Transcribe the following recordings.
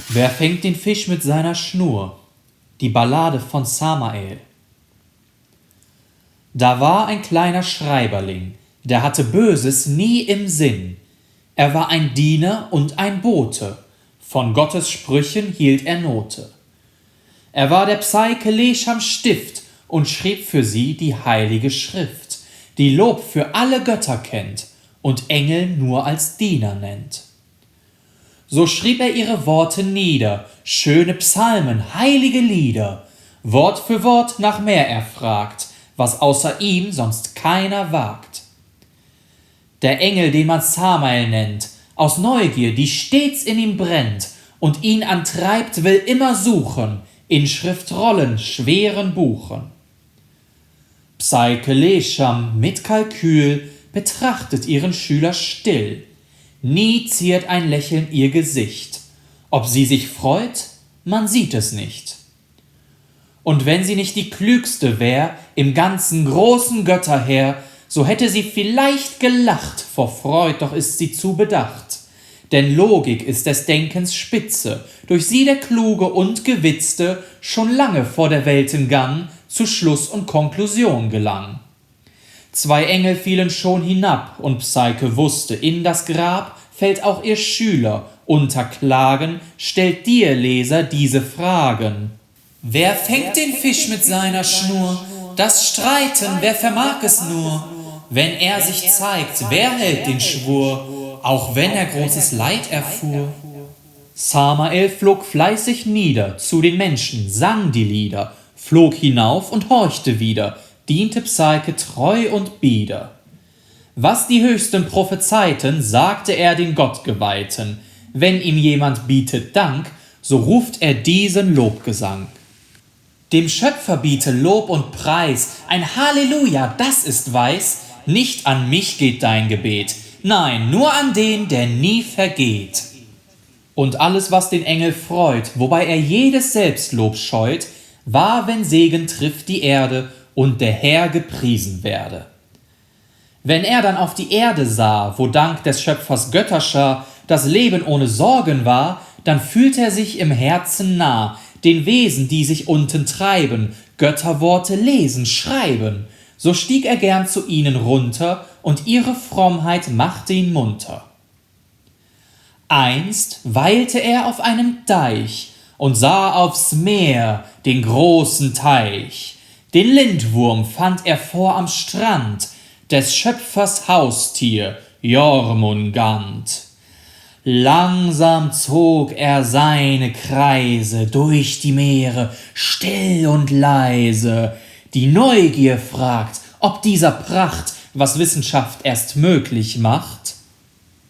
Wer fängt den Fisch mit seiner Schnur? Die Ballade von Samael. Da war ein kleiner Schreiberling, der hatte Böses nie im Sinn. Er war ein Diener und ein Bote, von Gottes Sprüchen hielt er Note. Er war der Psaike Leschams Stift und schrieb für sie die heilige Schrift, die Lob für alle Götter kennt und Engel nur als Diener nennt. So schrieb er ihre Worte nieder, schöne Psalmen, heilige Lieder, Wort für Wort nach mehr er fragt, was außer ihm sonst keiner wagt. Der Engel, den man Samael nennt, aus Neugier, die stets in ihm brennt und ihn antreibt, will immer suchen, in Schriftrollen schweren Buchen. Psaike Lescham mit Kalkül betrachtet ihren Schüler still, nie ziert ein Lächeln ihr Gesicht, ob sie sich freut, man sieht es nicht. Und wenn sie nicht die klügste wär im ganzen großen Götterheer, so hätte sie vielleicht gelacht vor Freud, doch ist sie zu bedacht. Denn Logik ist des Denkens Spitze, durch sie der Kluge und Gewitzte schon lange vor der Welten Gang zu Schluss und Konklusion gelang. 2 Engel fielen schon hinab, und Psaike wusste, in das Grab fällt auch ihr Schüler, unter Klagen stellt dir, Leser, diese Fragen. Wer fängt den Fisch mit seiner Schnur? Das Streiten, wer vermag es nur? Wenn er sich zeigt, wer hält den Schwur, auch wenn er großes Leid erfuhr? Samael flog fleißig nieder, zu den Menschen sang die Lieder, flog hinauf und horchte wieder, diente Psaike treu und bieder. Was die Höchsten prophezeiten, sagte er den Gottgeweihten, wenn ihm jemand bietet Dank, so ruft er diesen Lobgesang. Dem Schöpfer biete Lob und Preis, ein Halleluja, das ist weiß, nicht an mich geht dein Gebet, nein, nur an den, der nie vergeht. Und alles, was den Engel freut, wobei er jedes Selbstlob scheut, war, wenn Segen trifft die Erde und der Herr gepriesen werde. Wenn er dann auf die Erde sah, wo dank des Schöpfers Götterschar das Leben ohne Sorgen war, dann fühlt er sich im Herzen nah, den Wesen, die sich unten treiben, Götterworte lesen, schreiben. So stieg er gern zu ihnen runter, und ihre Frommheit machte ihn munter. Einst weilte er auf einem Deich und sah aufs Meer den großen Teich. Den Lindwurm fand er vor am Strand, des Schöpfers Haustier, Jormungand. Langsam zog er seine Kreise durch die Meere, still und leise. Die Neugier fragt, ob dieser Pracht, was Wissenschaft erst möglich macht.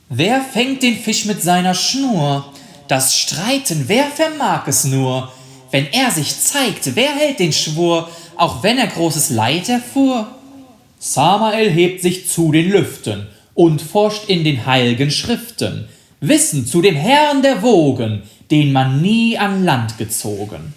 Wer fängt den Fisch mit seiner Schnur? Das Streiten, wer vermag es nur? Wenn er sich zeigt, wer hält den Schwur, auch wenn er großes Leid erfuhr? Samael hebt sich zu den Lüften und forscht in den heilgen Schriften, Wissen zu dem Herrn der Wogen, den man nie an Land gezogen.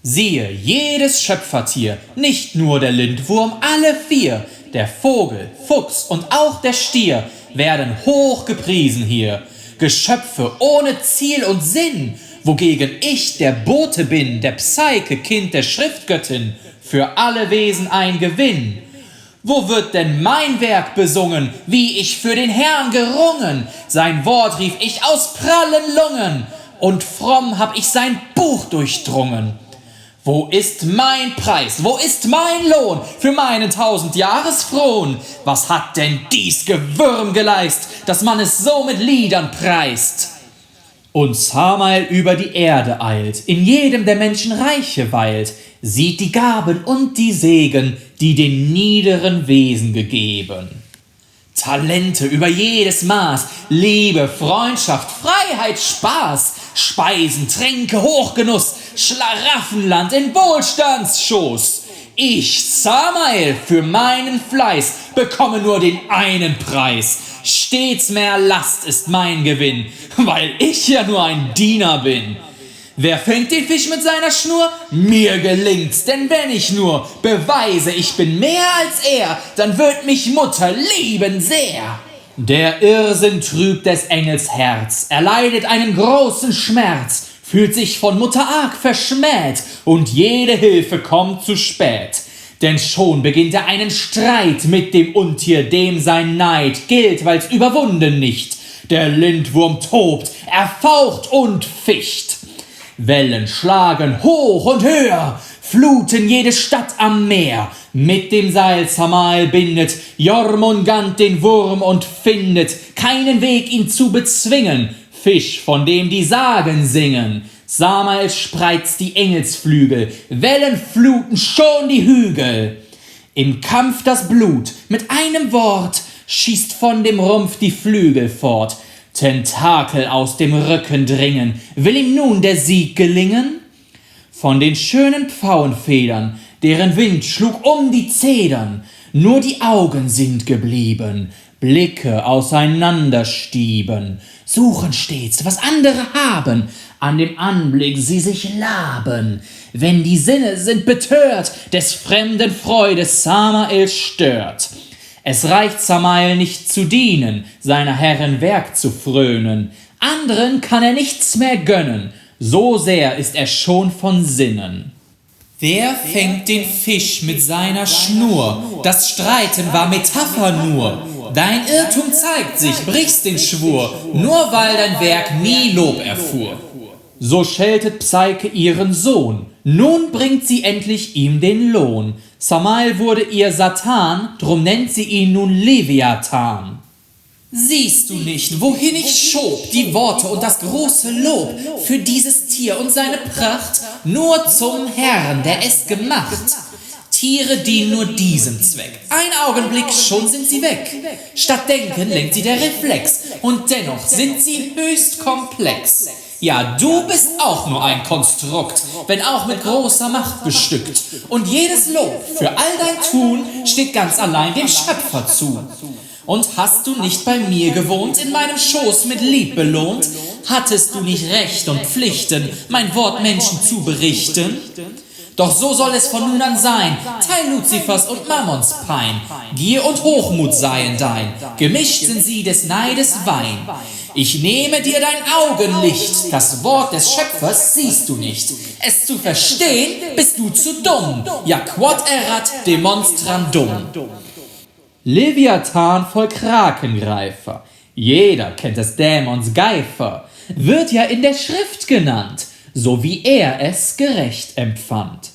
Siehe, jedes Schöpfertier, nicht nur der Lindwurm, alle 4, der Vogel, Fuchs und auch der Stier, werden hoch gepriesen hier. Geschöpfe ohne Ziel und Sinn, wogegen ich der Bote bin, der Psaike, Kind der Schriftgöttin, für alle Wesen ein Gewinn. Wo wird denn mein Werk besungen, wie ich für den Herrn gerungen? Sein Wort rief ich aus prallen Lungen, und fromm hab ich sein Buch durchdrungen. Wo ist mein Preis, wo ist mein Lohn für meinen 1000 Jahresfrohn? Was hat denn dies Gewürm geleist, dass man es so mit Liedern preist? Und Samael über die Erde eilt, in jedem der Menschen Reiche weilt, sieht die Gaben und die Segen, die den niederen Wesen gegeben. Talente über jedes Maß, Liebe, Freundschaft, Freiheit, Spaß, Speisen, Tränke, Hochgenuss, Schlaraffenland in Wohlstandsschoß. Ich, Samael, für meinen Fleiß bekomme nur den einen Preis. Stets mehr Last ist mein Gewinn, weil ich ja nur ein Diener bin. Wer fängt den Fisch mit seiner Schnur? Mir gelingt's, denn wenn ich nur beweise, ich bin mehr als er, dann wird mich Mutter lieben sehr. Der Irrsinn trübt des Engels Herz, er leidet einen großen Schmerz, fühlt sich von Mutter arg verschmäht und jede Hilfe kommt zu spät. Denn schon beginnt er einen Streit mit dem Untier, dem sein Neid gilt, weil's überwunden nicht. Der Lindwurm tobt, er faucht und ficht. Wellen schlagen hoch und höher, fluten jede Stadt am Meer. Mit dem Seil Samael bindet Jormungand den Wurm und findet keinen Weg, ihn zu bezwingen. Fisch, von dem die Sagen singen. Samael spreizt die Engelsflügel, Wellen fluten schon die Hügel. Im Kampf das Blut, mit einem Wort, schießt von dem Rumpf die Flügel fort. Tentakel aus dem Rücken dringen, will ihm nun der Sieg gelingen? Von den schönen Pfauenfedern, deren Wind schlug um die Zedern, nur die Augen sind geblieben, Blicke auseinanderstieben, suchen stets, was andere haben, an dem Anblick sie sich laben. Wenn die Sinne sind betört, des fremden Freude Samael stört. Es reicht Samael nicht zu dienen, seiner Herren Werk zu frönen. Anderen kann er nichts mehr gönnen, so sehr ist er schon von Sinnen. Wer fängt den Fisch mit seiner Schnur? Das Streiten war Metapher nur. Dein Irrtum zeigt sich, brichst den Schwur, nur weil dein Werk nie Lob erfuhr. So scheltet Psyche ihren Sohn, nun bringt sie endlich ihm den Lohn. Samael wurde ihr Satan, drum nennt sie ihn nun Leviathan. Siehst du nicht, wohin ich schob, die Worte und das große Lob für dieses Tier und seine Pracht? Nur zum Herrn, der es gemacht. Tiere dienen nur diesem Zweck. Ein Augenblick, schon sind sie weg. Statt Denken lenkt sie der Reflex, und dennoch sind sie höchst komplex. Ja, du bist auch nur ein Konstrukt, wenn auch mit großer Macht bestückt. Und jedes Lob für all dein Tun steht ganz allein dem Schöpfer zu. Und hast du nicht bei mir gewohnt, in meinem Schoß mit Lieb belohnt? Hattest du nicht Recht und Pflichten, mein Wort Menschen zu berichten? Doch so soll es von nun an sein, teil Luzifers und Mammons Pein. Gier und Hochmut seien dein, gemischt sind sie des Neides Wein. Ich nehme dir dein Augenlicht, das Wort des Schöpfers siehst du nicht. Es zu verstehen, bist du zu dumm, ja quod erat demonstrandum. Leviathan voll Krakengreifer, jeder kennt des Dämons Geifer, wird ja in der Schrift genannt, so wie er es gerecht empfand.